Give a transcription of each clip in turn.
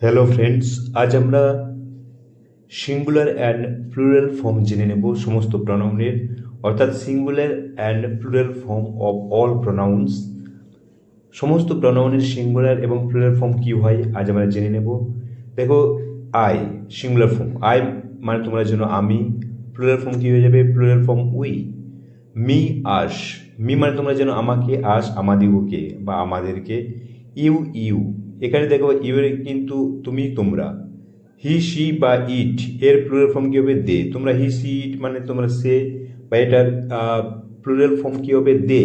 Hello friends, আজ আমরা singular and plural form জেনে নেব সমস্ত প্রনাউনের, অর্থাৎ singular and plural form of all pronounce. সমস্ত প্রনাউনের সিঙ্গুলার এবং প্লুরাল ফর্ম কী হয় আজ আমরা জেনে নেব। দেখো, আই সিঙ্গুলার ফর্ম, আই মানে তোমরা জন্য আমি। প্লুরাল ফর্ম কী হয়ে যাবে? Plural form we. Me us, me মানে তোমরা যেন আমাকে, আস আমাদিগকে বা আমাদেরকে। ইউ ইউ, এখানে দেখো ইউ এর কিন্তু তুমি তোমরা। হি সি বা ইট এর প্লুরাল ফর্ম কী হবে? দে। তোমরা হি সি ইট মানে তোমরা সে, বা এটার প্লুরাল ফর্ম কী হবে? দে।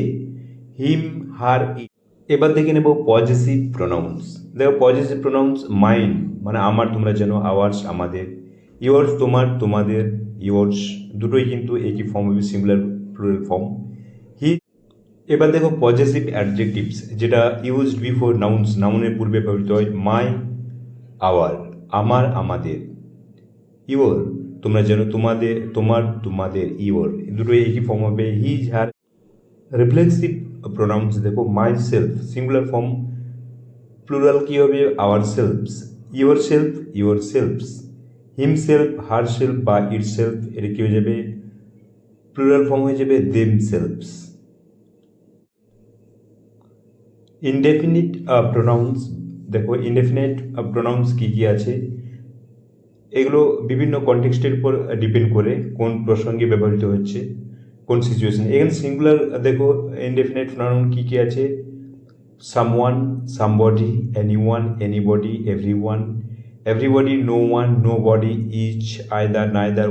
হিম হার ইট। এবার দেখে নেব পজেসিভ প্রোনাউন্স। দেখো পজেসিভ প্রোনাউন্স, মাইন মানে আমার, তোমরা যেন, আওয়ার্স আমাদের, ইয়োর্স তোমার তোমাদের, ইয়োর্স দুটোই কিন্তু একই ফর্ম হবে, সিঙ্গুলার প্লুরাল ফর্ম। হি। এবার দেখো পজেসিভ অ্যাডজেক্টিভস, যেটা ইউজড বিফোর নাউন্স, নাউনের পূর্বে ব্যবহৃত হয়। মাই, আওয়ার আমার আমাদের। ইওর তোমরা যেন, তোমাদের তোমার তোমাদের, ইওর দুটোই একই ফর্ম হবে। His her. রিফ্লেক্সিভ প্রোনাউন্স দেখো, myself singular form, plural কী হবে? Ourselves. Yourself, yourselves. Himself, herself বা ইট সেলফ, এটা কী হয়ে যাবে? প্লুরাল ফর্ম হয়ে যাবে দেম সেলফস। ইনডেফিনিট প্রোনাউন্স দেখো, ইনডেফিনিট প্রোনাউন্স কী কী আছে, এগুলো বিভিন্ন কনটেক্সটের উপর ডিপেন্ড করে কোন প্রসঙ্গে ব্যবহৃত হচ্ছে, কোন সিচুয়েশন। এখানে সিঙ্গুলার দেখো ইনডেফিনিট প্রোনাউন কী কী আছে? Someone, somebody, anyone, anybody, everyone, everybody, no one, nobody, each, either, neither,